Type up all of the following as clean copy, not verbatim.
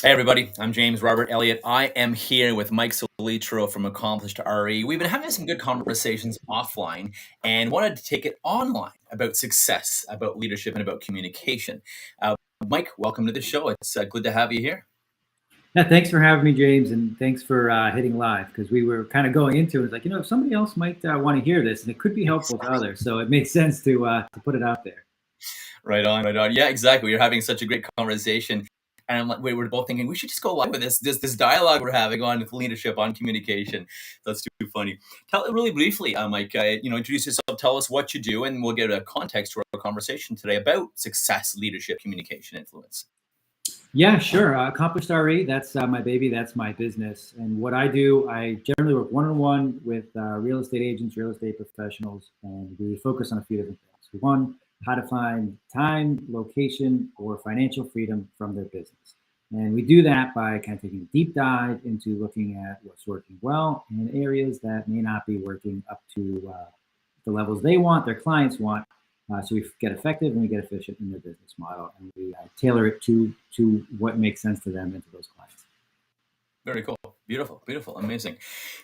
Hey everybody, I'm James Robert Elliott. I am here with Mike Solitro from Accomplished RE. We've been having some good conversations offline and wanted to take it online about success, about leadership, and about communication. Mike, welcome to the show. It's good to have you here. Yeah, thanks for having me, James, and thanks for hitting live because we were kind of going into it like, somebody else might want to hear this and it could be helpful to others. So it makes sense to put it out there. Right on, right on. Yeah, exactly. We're having such a great conversation. And I'm like, we're both thinking we should just go live with this dialogue we're having on leadership, on communication. That's too funny. Tell really briefly, Mike. Introduce yourself. Tell us what you do, and we'll get a context to our conversation today about success, leadership, communication, influence. Yeah, sure. Accomplished RE, that's my baby, that's my business. And what I do, I generally work one on one with real estate agents, real estate professionals, and we focus on a few different things. One, how to find time, location, or financial freedom from their business. And we do that by kind of taking a deep dive into looking at what's working well and areas that may not be working up to the levels they want, their clients want, so we get effective and we get efficient in their business model, and we tailor it to what makes sense to them and to those clients. Very cool. Beautiful, beautiful, amazing.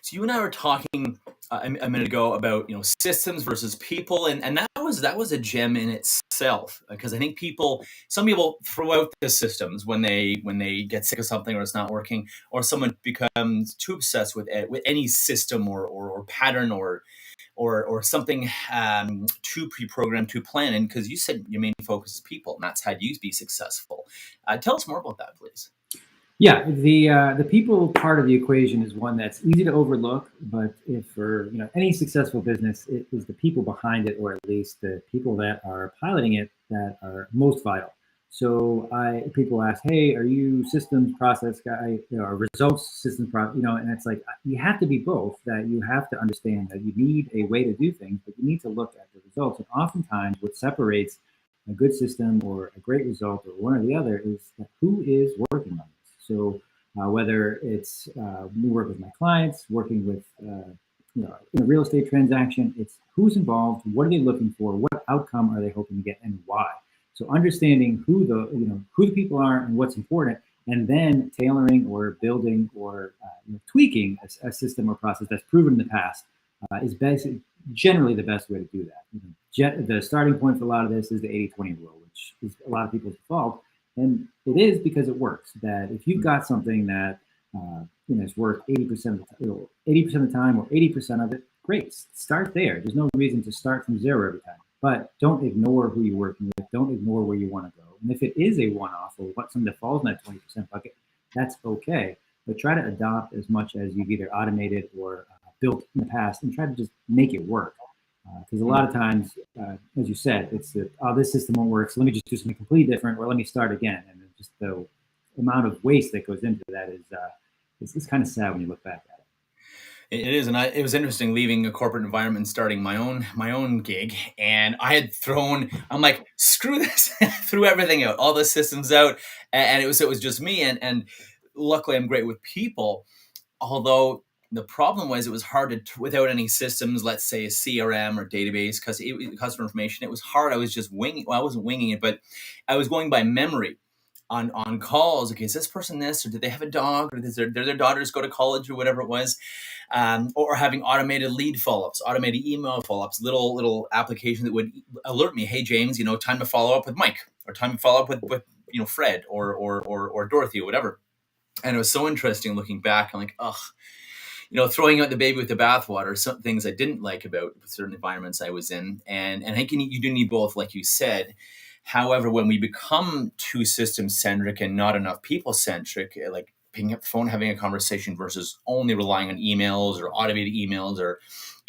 So you and I were talking a minute ago about systems versus people, and that was a gem in itself because I think some people throw out the systems when they get sick of something or it's not working, or someone becomes too obsessed with any system or pattern or something too pre-programmed, too planned. And because you said your main focus is people, and that's how you be successful. Tell us more about that, please. Yeah, the people part of the equation is one that's easy to overlook, but if for any successful business, it is the people behind it, or at least the people that are piloting it, that are most vital. So people ask, hey, are you systems process guy, or results systems and it's like you have to be both. That you have to understand that you need a way to do things, but you need to look at the results. And oftentimes, what separates a good system or a great result or one or the other is who is working on this. So whether it's we work with my clients, working with in a real estate transaction, it's who's involved, what are they looking for, what outcome are they hoping to get, and why. So understanding who the people are and what's important, and then tailoring or building or tweaking a system or process that's proven in the past is basically generally the best way to do that. The starting point for a lot of this is the 80-20 rule, which is a lot of people's default. And it is because it works. That if you've got something that is worth 80% of the time, 80% of the time, or 80% of it, great. Start there. There's no reason to start from zero every time. But don't ignore who you're working with. Don't ignore where you want to go. And if it is a one-off or something that falls in that 20% bucket, that's okay. But try to adopt as much as you've either automated or built in the past, and try to just make it work. Because a lot of times, as you said, it's this system won't work, so let me just do something completely different, or let me start again. And just the amount of waste that goes into that is it's kind of sad when you look back at it. It is, and it was interesting leaving a corporate environment and starting my own gig. And I'm like, screw this, threw everything out, all the systems out, and it was just me. And luckily, I'm great with people. Although the problem was, it was hard to without any systems, let's say a CRM or database, because customer information. It was hard. I was just winging. Well, I wasn't winging it, but I was going by memory on calls. Okay, is this person this, or did they have a dog, or did their daughters go to college, or whatever it was, or having automated lead follow-ups, automated email follow-ups, little application that would alert me, hey James, time to follow up with Mike, or time to follow up with Fred or Dorothy or whatever. And it was so interesting looking back. I'm like, ugh, throwing out the baby with the bathwater. Some things I didn't like about certain environments I was in, and I think you do need both, like you said. However, when we become too system centric and not enough people centric, like picking up the phone, having a conversation versus only relying on emails or automated emails or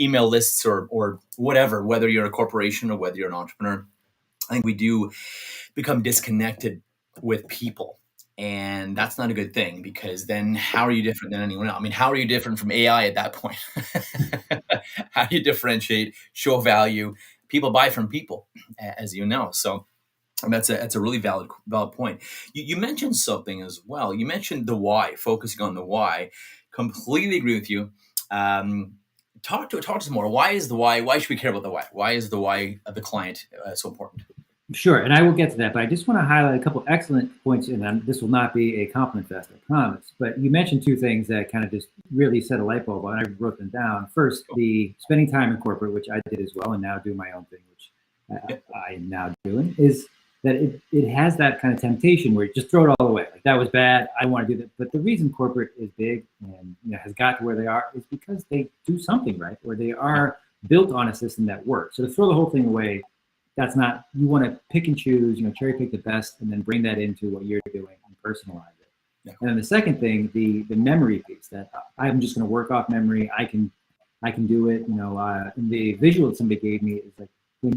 email lists or whatever, whether you're a corporation or whether you're an entrepreneur, I think we do become disconnected with people. And that's not a good thing, because then how are you different than anyone else? I mean, how are you different from AI at that point? How do you differentiate, show value? People buy from people, as you know. So that's a really valid point. You mentioned something as well. You mentioned the why, focusing on the why. Completely agree with you. Talk to us more. Why is the why? Why should we care about the why? Why is the why of the client so important? Sure, and I will get to that, but I just want to highlight a couple excellent points, and this will not be a compliment fest, I promise. But you mentioned two things that kind of just really set a light bulb on. I wrote them down. First, the spending time in corporate, which I did as well, and now do my own thing, which I am now doing, is that it has that kind of temptation where you just throw it all away. Like that was bad. I want to do that. But the reason corporate is big and has got to where they are is because they do something right, or they are built on a system that works. So to throw the whole thing away, that's not, you want to pick and choose, cherry pick the best and then bring that into what you're doing and personalize it. Yeah. And then the second thing, the memory piece, that I'm just going to work off memory. I can do it. And the visual that somebody gave me is like,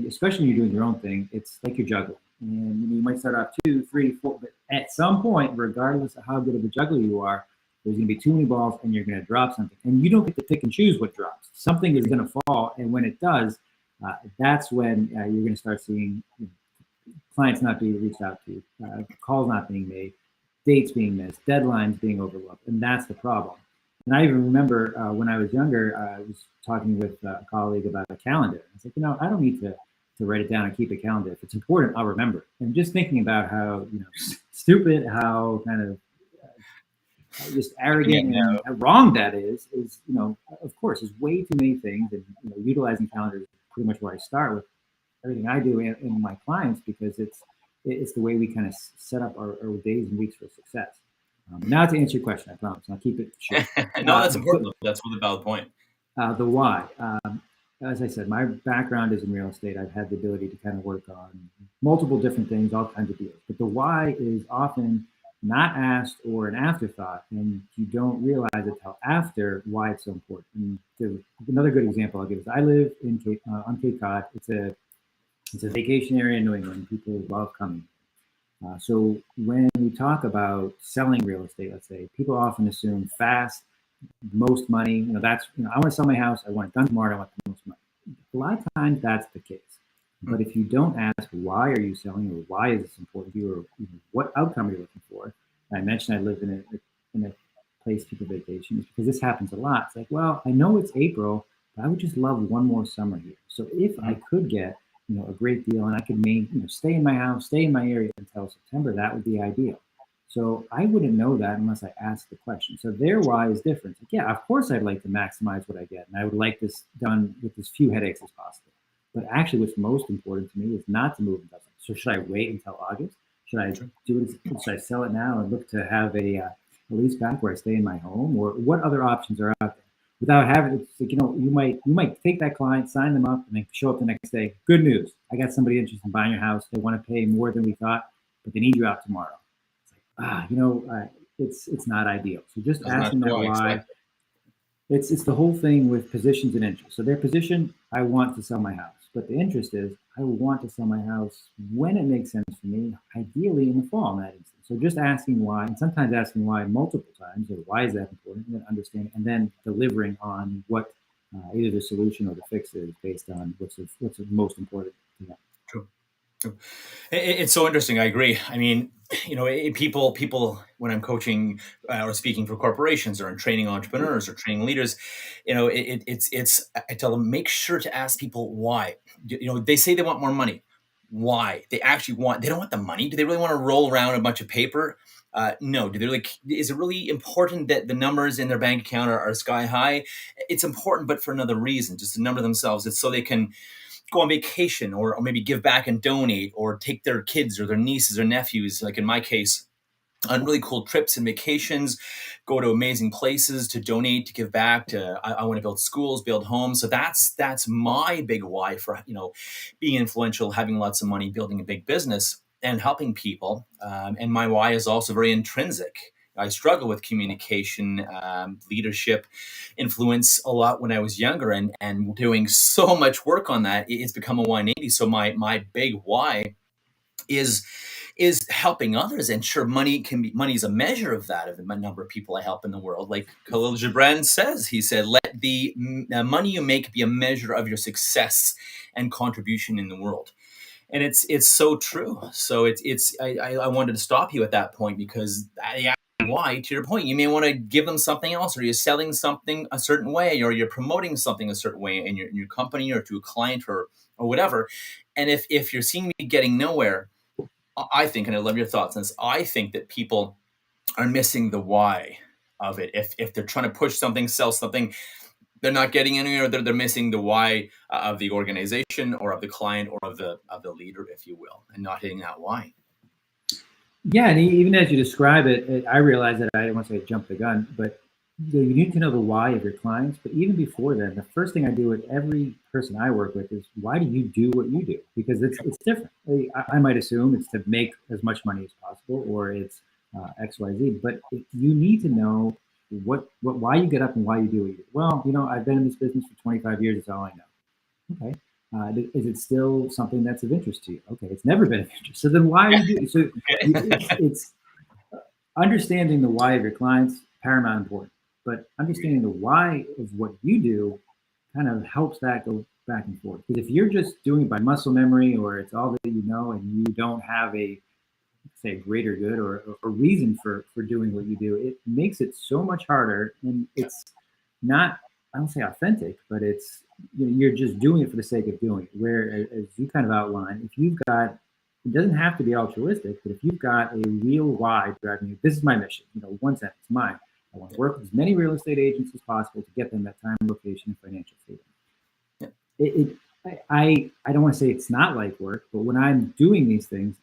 especially when you're doing your own thing, it's like you're juggling. And you might start off 2, 3, 4, but at some point, regardless of how good of a juggler you are, there's going to be too many balls and you're going to drop something. And you don't get to pick and choose what drops. Something is going to fall. And when it does, that's when you're going to start seeing clients not being reached out to, calls not being made, dates being missed, deadlines being overlooked, and that's the problem. And I even remember when I was younger, I was talking with a colleague about a calendar. I was like, I don't need to write it down and keep a calendar. If it's important, I'll remember it. And just thinking about how stupid, how kind of just arrogant and wrong that is of course, there's way too many things, and utilizing calendars is pretty much where I start with everything I do in my clients, because it's the way we kind of set up our days and weeks for success. Now to answer your question, I promise I'll keep it short. No, that's important. That's really a valid point. The why. As I said, my background is in real estate. I've had the ability to kind of work on multiple different things, all kinds of deals. But the why is often not asked or an afterthought, and you don't realize it till after why it's so important. And another good example I'll give is I live in on Cape Cod. It's a vacation area in New England. People love coming. So when we talk about selling real estate, let's say, people often assume fast, most money. That's I want to sell my house. I want it done tomorrow. I want the most money. A lot of times that's the case. But if you don't ask why are you selling, or why is this important to you, or what outcome are you looking for? I mentioned I live in a place people vacation, because this happens a lot. It's like, well, I know it's April, but I would just love one more summer here. So if I could get a great deal and I could stay in my house, stay in my area until September, that would be ideal. So I wouldn't know that unless I asked the question. So their why is different. Like, yeah, of course I'd like to maximize what I get, and I would like this done with as few headaches as possible. But actually, what's most important to me is not to move investment. So should I wait until August? Should I do it? Should I sell it now and look to have a lease back where I stay in my home? Or what other options are out there? Without having, it's like, you might take that client, sign them up, and then show up the next day. Good news, I got somebody interested in buying your house. They want to pay more than we thought, but they need you out tomorrow. It's like, it's not ideal. So just asking that why. It's the whole thing with positions and interests. So their position, I want to sell my house. But the interest is, I want to sell my house when it makes sense for me, ideally in the fall in that instance. So just asking why, and sometimes asking why multiple times, or why is that important, and then understanding, and then delivering on what either the solution or the fix is based on what's the most important to them. True. It's so interesting. I agree. I mean, people, when I'm coaching or speaking for corporations, or in training entrepreneurs or training leaders, I tell them, make sure to ask people why. They say they want more money. Why? They don't want the money. Do they really want to roll around a bunch of paper? No. Is it really important that the numbers in their bank account are sky high? It's important, but for another reason. Just the number themselves. It's so they can go on vacation, or maybe give back and donate, or take their kids or their nieces or nephews, like in my case, on really cool trips and vacations, go to amazing places to donate, to give back, I want to build schools, build homes. So that's my big why for, being influential, having lots of money, building a big business, and helping people. And my why is also very intrinsic. I struggle with communication, leadership, influence a lot when I was younger, and doing so much work on that. It's become a 180. So my big why is helping others. And sure, money is a measure of that, of the number of people I help in the world. Like Khalil Gibran says, he said, let the money you make be a measure of your success and contribution in the world. And it's so true. So I wanted to stop you at that point, because why, to your point, you may want to give them something else, or you're selling something a certain way, or you're promoting something a certain way in your company, or to a client, or or whatever. And if you're seeing me getting nowhere, I think, and I love your thoughts on this, I think that people are missing the why of it. If they're trying to push something, sell something, they're not getting anywhere. They're missing the why of the organization or of the client or of the leader, if you will, and not hitting that why. Yeah, and even as you describe it, I realize that I don't want to say jump the gun, but you need to know the why of your clients. But even before that, the first thing I do with every person I work with is, why do you do what you do? Because it's different. I might assume it's to make as much money as possible, or it's X, Y, Z. But you need to know what why you get up and why you do what you do. Well, I've been in this business for 25 years. That's all I know. Okay. Is it still something that's of interest to you? Okay, it's never been of interest. So then why are you doing? So it's understanding the why of your clients, paramount important. But understanding the why of what you do kind of helps that go back and forth. Because if you're just doing it by muscle memory, or it's all that you know, and you don't have a, say, greater good or a reason for doing what you do, it makes it so much harder. And it's not, I don't say authentic, but it's, you're just doing it for the sake of doing it. Where, as you kind of outline, if you've got, it doesn't have to be altruistic, but if you've got a real why driving you, this is my mission, one sentence, mine. I want to work with as many real estate agents as possible to get them that time, location, and financial freedom. I don't want to say it's not like work, but when I'm doing these things,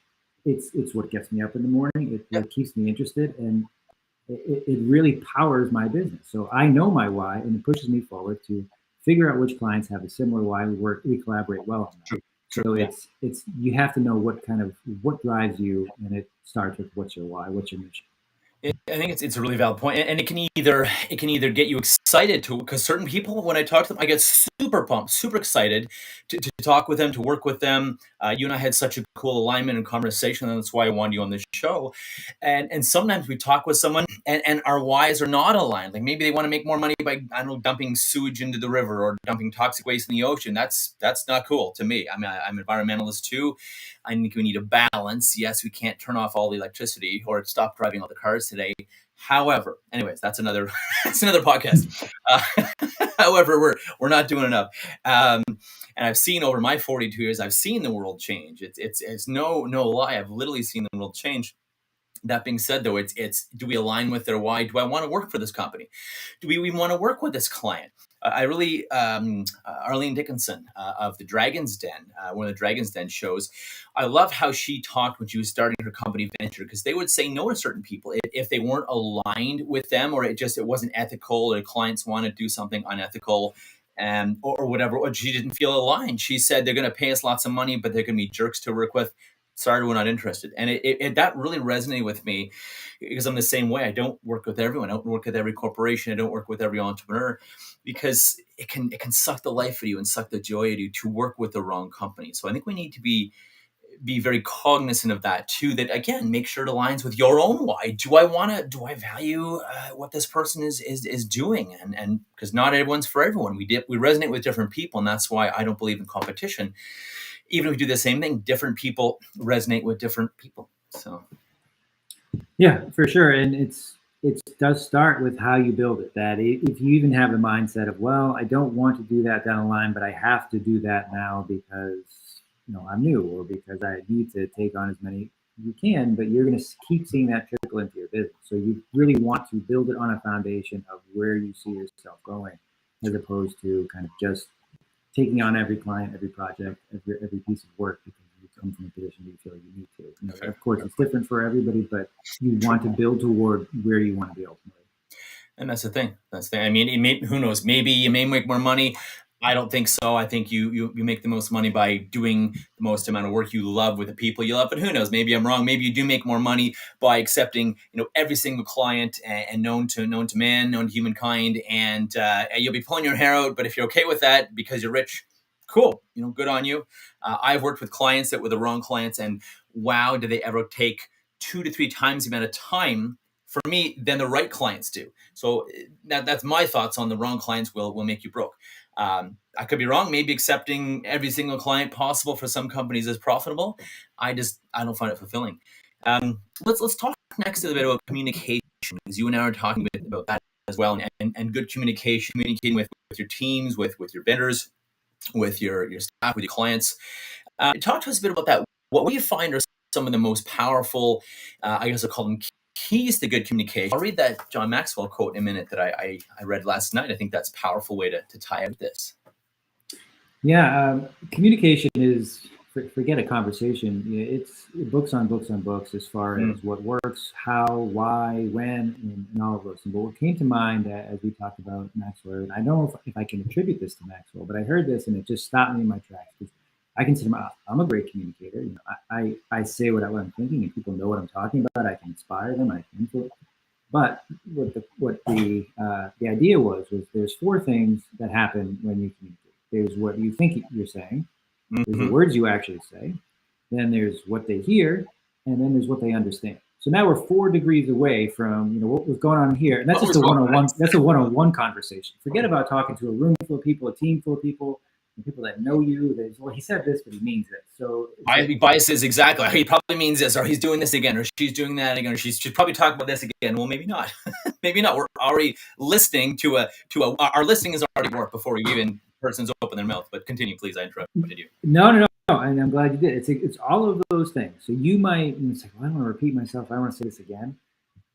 it's what gets me up in the morning. It keeps me interested, and it really powers my business. So I know my why, and it pushes me forward to figure out which clients have a similar why. We collaborate well on that. True. So it's you have to know what drives you, and it starts with what's your why, what's your mission. I think it's a really valid point, and it can either get you excited to, because certain people, when I talk to them, I get super pumped, super excited to talk with them, to work with them. You and I had such a cool alignment and conversation, and that's why I wanted you on this show. And sometimes we talk with someone, and our whys are not aligned. Like maybe they want to make more money by, I don't know, dumping sewage into the river or dumping toxic waste in the ocean. That's not cool to me. I mean, I'm an environmentalist too. I think we need a balance. Yes, we can't turn off all the electricity or stop driving all the cars today. However, anyways, that's another podcast. However, we're not doing enough. And I've seen over my 42 years, I've seen the world change. It's no lie. I've literally seen the world change. That being said, though, it's do we align with their why? Do I want to work for this company? Do we want to work with this client? I really, Arlene Dickinson of the Dragon's Den, one of the Dragon's Den shows, I love how she talked when she was starting her company venture, because they would say no to certain people if they weren't aligned with them, or it wasn't ethical, or clients want to do something unethical. Or whatever, or she didn't feel aligned. She said, they're going to pay us lots of money, but they're going to be jerks to work with. Sorry, we're not interested. And that really resonated with me, because I'm the same way. I don't work with everyone. I don't work with every corporation. I don't work with every entrepreneur, because it can suck the life out of you and suck the joy out of you to work with the wrong company. So I think we need to be very cognizant of that too, that again, make sure it aligns with your own why. Do I value what this person is doing? And because not everyone's for everyone. We resonate with different people, and that's why I don't believe in competition. Even if we do the same thing, different people resonate with different people. So yeah, for sure. And it does start with how you build it. That if you even have a mindset of, well, I don't want to do that down the line, but I have to do that now because I'm new, or because I need to take on as many you can, but you're going to keep seeing that trickle into your business. So you really want to build it on a foundation of where you see yourself going, as opposed to kind of just taking on every client, every project, every piece of work, because you come from a position where you feel you need to. Of course, it's different for everybody, but you want to build toward where you want to be ultimately. And that's the thing. I mean, who knows? Maybe you may make more money. I don't think so. I think you make the most money by doing the most amount of work you love with the people you love. But who knows? Maybe I'm wrong. Maybe you do make more money by accepting, every single client and known to man, known to humankind, and you'll be pulling your hair out. But if you're okay with that because you're rich, cool. Good on you. I've worked with clients that were the wrong clients, and wow, did they ever take 2 to 3 times the amount of time for me than the right clients do. So that's my thoughts on the wrong clients will make you broke. I could be wrong. Maybe accepting every single client possible for some companies is profitable. I don't find it fulfilling. Let's talk next a bit about communication, because you and I are talking about that as well, and good communicating with your teams, with your vendors. with your staff, with your clients. Talk to us a bit about that. What do you find are some of the most powerful, I guess I'll call them keys to good communication? I'll read that John Maxwell quote in a minute that I read last night. I think that's a powerful way to tie out this. Yeah, communication is forget a conversation. It's books on books on books as far as what works, how, why, when, and all of those things. But what came to mind as we talked about Maxwell, and I don't know if I can attribute this to Maxwell, but I heard this and it just stopped me in my tracks because I consider myself, I'm a great communicator. You know, I say what I'm thinking, and people know what I'm talking about. I can inspire them. I can influence. But the idea was there's four things that happen when you communicate. There's what you think you're saying. There's the words you actually say. Then there's what they hear, and then there's what they understand. So now we're 4 degrees away from what was going on here, and that's just a one-on-one. That's a one-on-one conversation. Forget about talking to a room full of people, a team full of people, and people that know you. Well, he said this, but he means this. So biases exactly. He probably means this, or he's doing this again, or she's doing that again, or she's probably talking about this again. Well, maybe not. Maybe not. We're already listening to our listening has already worked before we even persons open their mouth. But continue, please. I interrupted you. No. And I'm glad you did. It's all of those things. So you might say, well, I don't want to repeat myself. I don't want to say this again.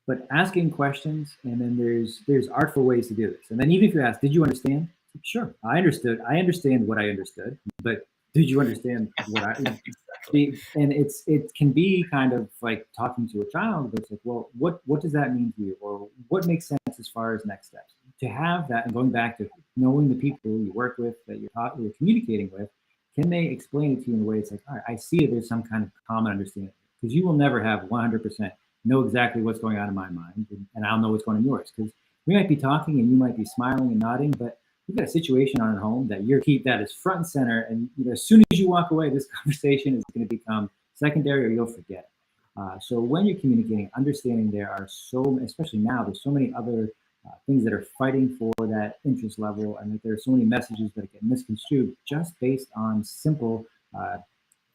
But asking questions, and then there's artful ways to do this. And then even if you ask, did you understand? Sure, I understood. I understand what I understood. But did you understand what I? Exactly. And it can be kind of like talking to a child. But it's like, well, what does that mean to you, or what makes sense as far as next steps? To have that, and going back to knowing the people you work with, that you're communicating with, can they explain it to you in a way it's like, all right, I see there's some kind of common understanding, because you will never have 100% know exactly what's going on in my mind, and I'll know what's going on in yours, because we might be talking and you might be smiling and nodding, but you've got a situation on at home that that is front and center, and as soon as you walk away, this conversation is going to become secondary, or you'll forget. So when you're communicating, understanding there are especially now, there's so many other things that are fighting for that interest level, and that there are so many messages that get misconstrued just based on simple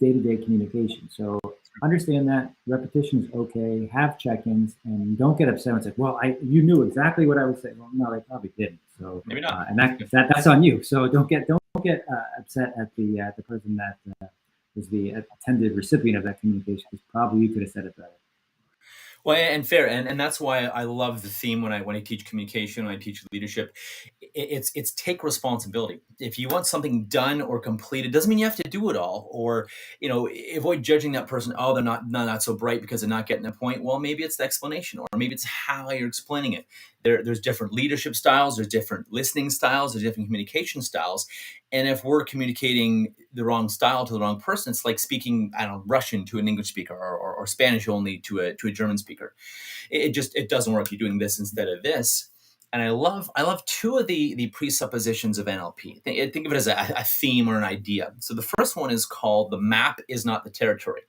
day-to-day communication. So understand that repetition is okay. Have check-ins, and don't get upset when it's like, well, you knew exactly what I would say. Well, no, I probably didn't. So maybe not. And that's on you. So don't get upset at the person that was the intended recipient of that communication, because probably you could have said it better. Well, and fair, and that's why I love the theme when I teach communication, when I teach leadership. It's take responsibility. If you want something done or completed, doesn't mean you have to do it all, or avoid judging that person. Oh, they're not so bright because they're not getting the point. Well, maybe it's the explanation, or maybe it's how you're explaining it. There's different leadership styles, there's different listening styles, there's different communication styles, and if we're communicating the wrong style to the wrong person, it's like speaking, I don't know, Russian to an English speaker, or Spanish only to a German speaker. It doesn't work. You're doing this instead of this. And I love 2 of the presuppositions of NLP. Think of it as a theme or an idea. So the first one is called the map is not the territory.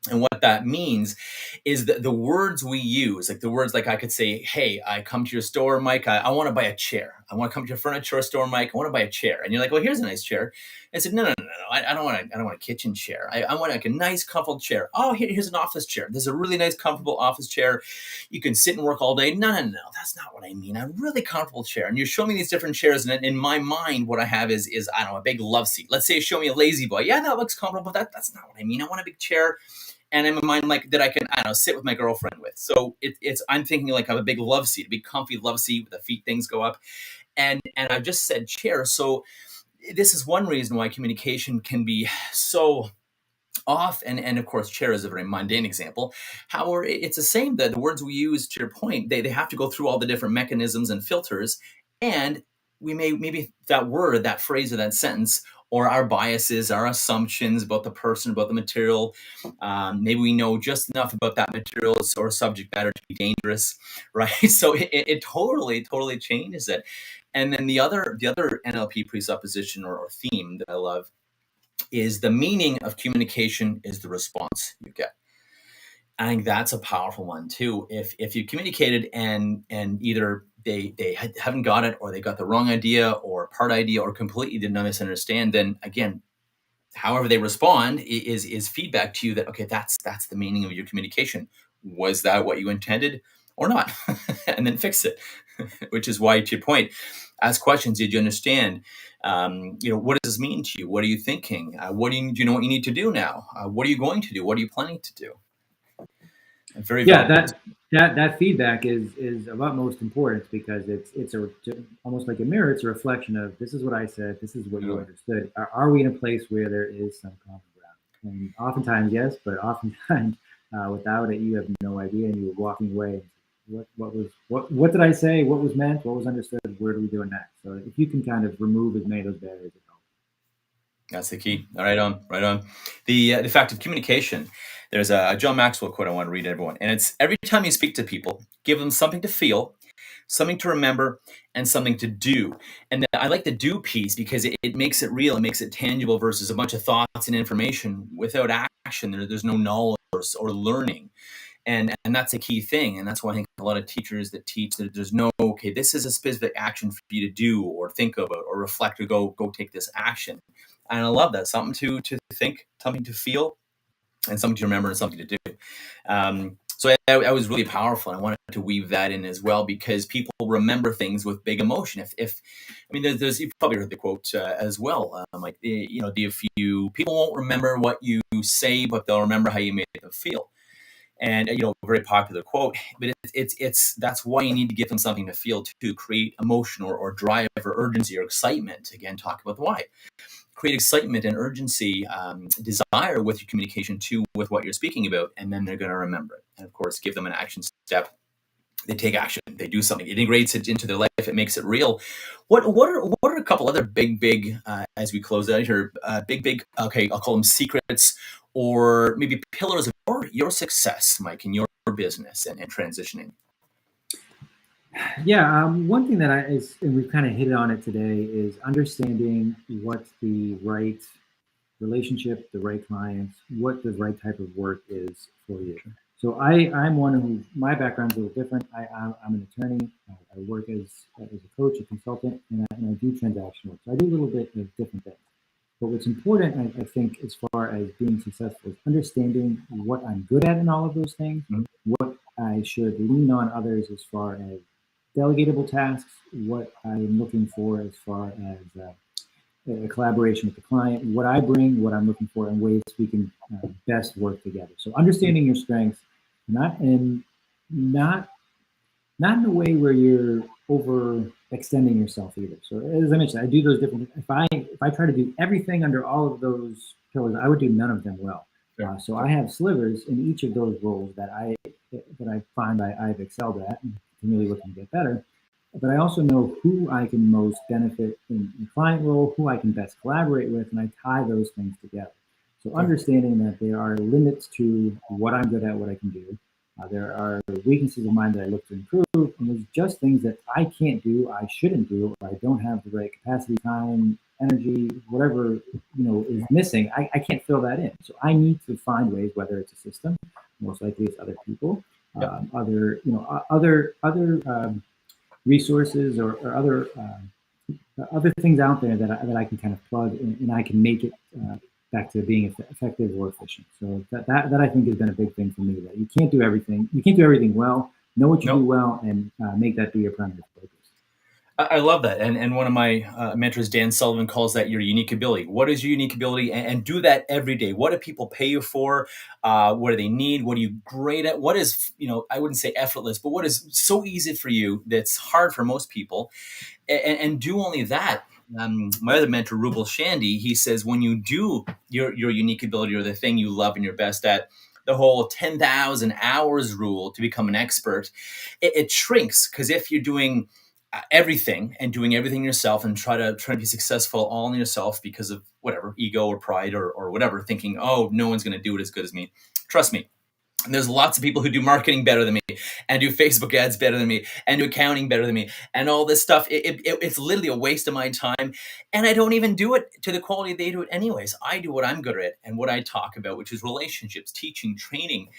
And what that means is that the words we use, like the words like I could say, hey, I come to your store, Mike, I want to buy a chair. I want to come to your furniture store, Mike, I want to buy a chair. And you're like, well, here's a nice chair. I said, no, I don't want a kitchen chair. I want like a nice, comfortable chair. Oh, here's an office chair. There's a really nice, comfortable office chair. You can sit and work all day. No, that's not what I mean. A really comfortable chair. And you're showing me these different chairs. And in my mind, what I have is I don't know, a big love seat. Let's say you show me a lazy boy. Yeah, that looks comfortable, but that's not what I mean. I want a big chair. And in my mind, like that I can, I don't know, sit with my girlfriend with. So I'm thinking like I have a big love seat, a big comfy love seat with the feet things go up. And I've just said chair. So this is one reason why communication can be so off. And of course, chair is a very mundane example. However, it's the same, that the words we use, to your point, they have to go through all the different mechanisms and filters. And we maybe that word, that phrase, or that sentence, or our biases, our assumptions about the person, about the material. Maybe we know just enough about that material or subject matter to be dangerous, right? So it totally changes it. And then the other NLP presupposition or theme that I love is the meaning of communication is the response you get. I think that's a powerful one too. If you communicated and either they haven't got it, or they got the wrong idea or part idea, or completely did not misunderstand, then again, however they respond is feedback to you that, okay, that's the meaning of your communication. Was that what you intended or not? And then fix it, which is why, to your point, Ask questions. Did you understand? What does this mean to you? What are you thinking? Do you know what you need to do now? What are you going to do? What are you planning to do? Very Yeah, valuable. that feedback is of utmost importance because almost like a mirror. It's a reflection of this is what I said, this is what you understood. Are we in a place where there is some common ground? And oftentimes, yes, but oftentimes without it, you have no idea, and you're walking away. What did I say? What was meant? What was understood? Where do we do it next? So if you can kind of remove as many of those barriers, it helps. That's the key. Right on, right on. The fact of communication. There's a John Maxwell quote I want to read to everyone, and it's every time you speak to people, give them something to feel, something to remember, and something to do. And I like the do piece because it makes it real, it makes it tangible versus a bunch of thoughts and information without action. There's no knowledge or learning. And that's a key thing. And that's why I think a lot of teachers that teach that there's no, okay, this is a specific action for you to do or think about or reflect or go take this action. And I love that. Something to think, something to feel, and something to remember and something to do. So that was really powerful. And I wanted to weave that in as well because people remember things with big emotion. If I mean, there's you've probably heard the quote as well. If you people won't remember what you say, but they'll remember how you made them feel. And very popular quote, but it's that's why you need to give them something to feel to create emotion or drive or urgency or excitement. Again, talk about the why. Create excitement and urgency, desire with your communication too, with what you're speaking about, and then they're going to remember it. And of course, give them an action step. They take action. They do something. It integrates it into their life. It makes it real. What are a couple other big as we close out here? Big. Okay, I'll call them secrets or maybe pillars of your success, Mike, in your business and transitioning. Yeah, one thing and we've kind of hit on it today, is understanding what's the right relationship, the right clients, what the right type of work is for you. So I'm one who, my background's a little different. I'm an attorney. I work as a coach, a consultant, and I do transactional work. So I do a little bit of different things. But what's important, I think, as far as being successful, is understanding what I'm good at in all of those things, what I should lean on others as far as delegatable tasks, what I'm looking for as far as a collaboration with the client, what I bring, what I'm looking for, and ways we can best work together. So understanding your strengths, not in a way where you're overextending yourself either. So as I mentioned, I do those different. If I try to do everything under all of those pillars, I would do none of them well. So I have slivers in each of those roles that I find I've excelled at and I'm really looking to get better. But I also know who I can most benefit in the client role, who I can best collaborate with, and I tie those things together. So understanding that there are limits to what I'm good at, what I can do. There are weaknesses of mine that I look to improve, and there's just things that I can't do, I shouldn't do, or I don't have the right capacity, time, energy, whatever is missing. I can't fill that in. So I need to find ways, whether it's a system, most likely it's other people, other resources or other things out there that I can kind of plug and I can make it back to being effective or efficient. So that I think has been a big thing for me, that you can't do everything. You can't do everything well. Know what you do well and make that be your primary focus. I love that. And one of my mentors, Dan Sullivan, calls that your unique ability. What is your unique ability? And do that every day. What do people pay you for? What do they need? What are you great at? What is, I wouldn't say effortless, but what is so easy for you that's hard for most people? And do only that. My other mentor, Rubel Shandy, he says, when you do your unique ability or the thing you love and you're best at, the whole 10,000 hours rule to become an expert, it shrinks. Because if you're doing everything and doing everything yourself and try to be successful all on yourself because of whatever, ego or pride or whatever, thinking, oh, no one's going to do it as good as me. Trust me. And there's lots of people who do marketing better than me and do Facebook ads better than me and do accounting better than me and all this stuff. It's literally a waste of my time. And I don't even do it to the quality they do it anyways. I do what I'm good at and what I talk about, which is relationships, teaching, training,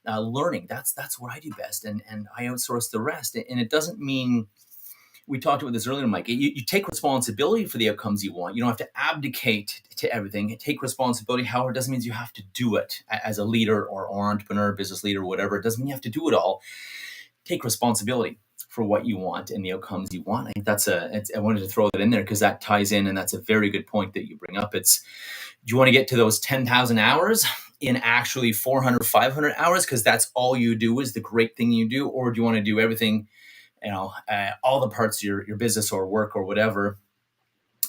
learning. That's what I do best. And I outsource the rest. And it doesn't mean, we talked about this earlier, Mike, you take responsibility for the outcomes you want. You don't have to abdicate to everything. Take responsibility. However, it doesn't mean you have to do it as a leader or entrepreneur, business leader, whatever. It doesn't mean you have to do it all. Take responsibility. for what you want and the outcomes you want. I think I wanted to throw that in there because that ties in, and that's a very good point that you bring up. It's, do you want to get to those 10,000 hours in actually 400, 500 hours? Because that's all you do is the great thing you do. Or do you want to do everything, all the parts of your business or work or whatever,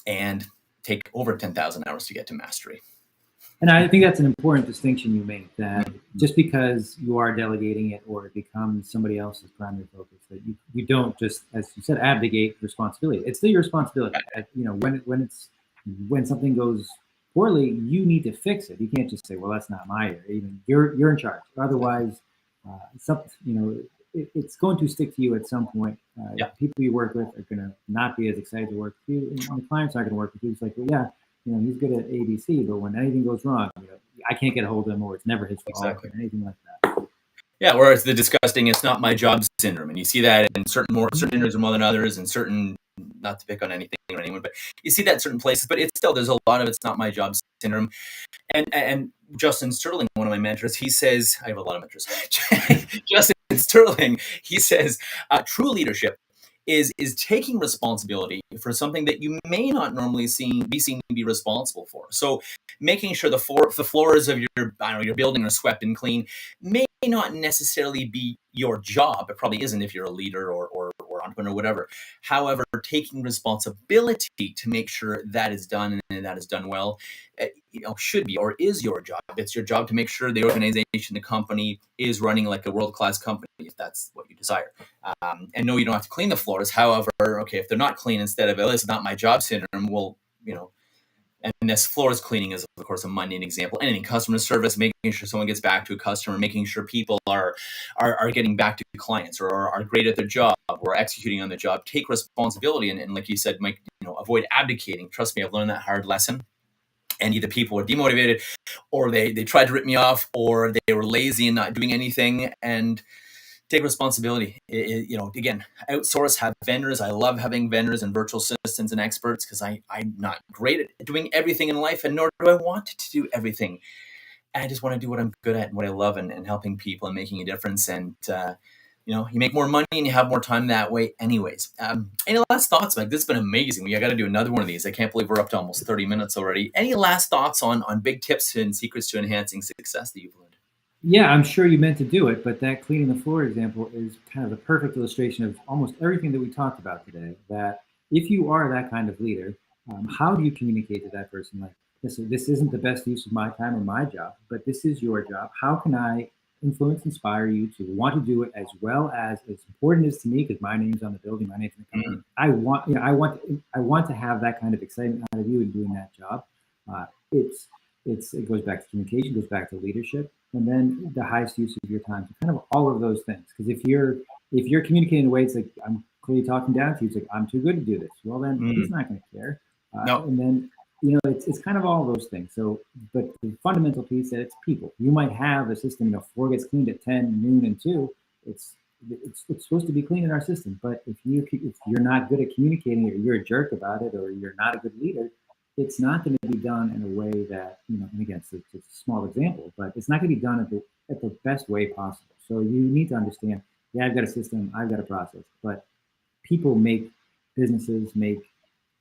and take over 10,000 hours to get to mastery? And I think that's an important distinction you make, that just because you are delegating it or it becomes somebody else's primary focus, that you don't just, as you said, abdicate responsibility. It's still your responsibility. When something goes poorly, you need to fix it. You can't just say, well, that's not my area. Even you're in charge. Otherwise, it's going to stick to you at some point. People you work with are going to not be as excited to work with you, and the clients aren't going to work with you. It's like, well, yeah, he's good at ABC, but when anything goes wrong, I can't get a hold of him, or it's never his fault, or anything like that. Yeah, or it's the disgusting, it's not my job syndrome. And you see that in certain industries more than others, and certain, not to pick on anything or anyone, but you see that in certain places, but it's still, there's a lot of it's not my job syndrome. And Justin Sterling, one of my mentors, he says, I have a lot of mentors. Justin Sterling, he says, true leadership is taking responsibility for something that you may not normally be seen to be responsible for. So making sure the floors of your building are swept and clean may not necessarily be your job. It probably isn't if you're a leader or entrepreneur or whatever. However, taking responsibility to make sure that is done and that is done well, should be or is your job. It's your job to make sure the organization, the company is running like a world-class company, if that's what you desire. And no, you don't have to clean the floors. However, okay, if they're not clean, instead of, it's not my job syndrome, well, and this floors cleaning is, of course, a mundane example. Anything, customer service, making sure someone gets back to a customer, making sure people are getting back to clients or are great at their job or executing on the job. Take responsibility. And like you said, Mike, avoid abdicating. Trust me, I've learned that hard lesson. And either people were demotivated or they tried to rip me off or they were lazy and not doing anything. And take responsibility. Again, outsource, have vendors. I love having vendors and virtual assistants and experts because I'm not great at doing everything in life, and nor do I want to do everything. I just want to do what I'm good at and what I love, and helping people and making a difference. And, you make more money and you have more time that way anyways. Any last thoughts, Mike? This has been amazing. I got to do another one of these. I can't believe we're up to almost 30 minutes already. Any last thoughts on big tips and secrets to enhancing success that you've learned? Yeah, I'm sure you meant to do it, but that cleaning the floor example is kind of the perfect illustration of almost everything that we talked about today. That if you are that kind of leader, how do you communicate to that person? Like, this isn't the best use of my time or my job, but this is your job. How can I influence, inspire you to want to do it as well as important as to me, because my name's on the building, my name's in the company. Mm-hmm. I want to have that kind of excitement out of you in doing that job. It goes back to communication, goes back to leadership. And then the highest use of your time. So kind of all of those things. Because if you're communicating in a way, it's like, I'm clearly talking down to you. It's like, I'm too good to do this. Well, then he's not going to care. No. And then, it's kind of all of those things. So, but the fundamental piece that it's people. You might have a system, floor gets cleaned at 10, noon, and 2. It's supposed to be clean in our system. But if you're not good at communicating, or you're a jerk about it, or you're not a good leader, it's not going to be done in a way that, and again, it's a small example, but it's not going to be done at the best way possible. So you need to understand, I've got a system, I've got a process, but people make businesses, make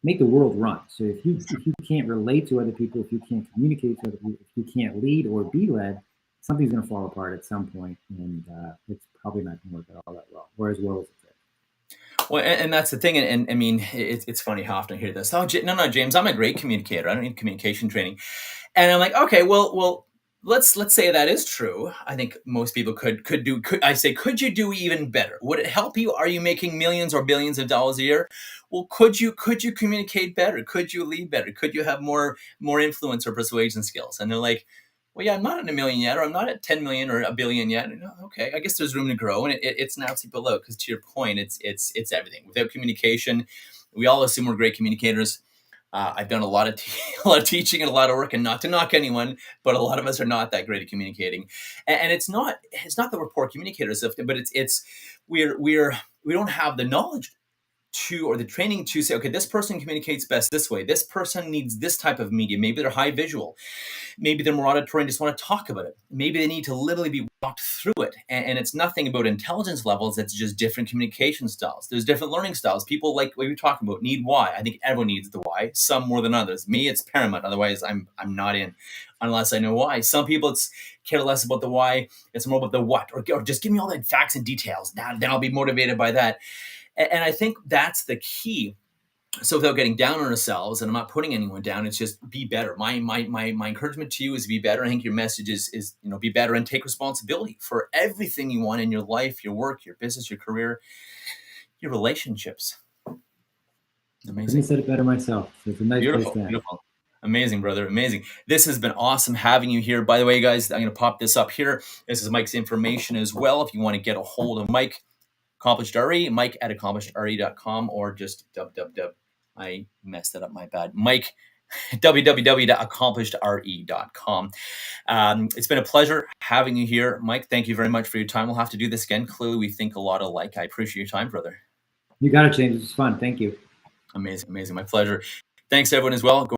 the world run. So if you can't relate to other people, if you can't communicate to other people, if you can't lead or be led, something's going to fall apart at some point, and it's probably not going to work all that well, or as well as it could. Well, and that's the thing. And I mean, it's funny how often I hear this. Oh, no, James, I'm a great communicator. I don't need communication training. And I'm like, okay, well, let's say that is true. I think most people could you do even better? Would it help you? Are you making millions or billions of dollars a year? Well, could you communicate better? Could you lead better? Could you have more influence or persuasion skills? And they're like, well, yeah, I'm not at 1 million yet, or I'm not at 10 million or 1 billion yet. Okay, I guess there's room to grow, and it's an absolute below. Because to your point, it's everything. Without communication, we all assume we're great communicators. I've done a lot of teaching and a lot of work, and not to knock anyone, but a lot of us are not that great at communicating. And it's not that we're poor communicators, but we don't have the knowledge to, or the training to say, okay, this person communicates best this way. This person needs this type of media. Maybe they're high visual. Maybe they're more auditory and just want to talk about it. Maybe they need to literally be walked through it. And it's nothing about intelligence levels. It's just different communication styles. There's different learning styles. People, like what we were talking about, need why. I think everyone needs the why, some more than others. Me, it's paramount. Otherwise, I'm not in unless I know why. Some people, it's care less about the why. It's more about the what, or just give me all the facts and details. Then I'll be motivated by that. And I think that's the key. So without getting down on ourselves, and I'm not putting anyone down, it's just be better. My encouragement to you is be better. I think your message is be better and take responsibility for everything you want in your life, your work, your business, your career, your relationships. Amazing. I said it better myself. So it's a nice Beautiful, place to beautiful. Amazing, brother. Amazing. This has been awesome having you here. By the way, guys, I'm going to pop this up here. This is Mike's information as well. If you want to get a hold of Mike, AccomplishedRE, Mike at AccomplishedRE.com, or just I messed that up, my bad. Mike, www.accomplishedre.com. It's been a pleasure having you here, Mike. Thank you very much for your time. We'll have to do this again. Clearly, we think a lot alike. I appreciate your time, brother. You got it, James. It was fun. Thank you. Amazing, amazing. My pleasure. Thanks, everyone, as well.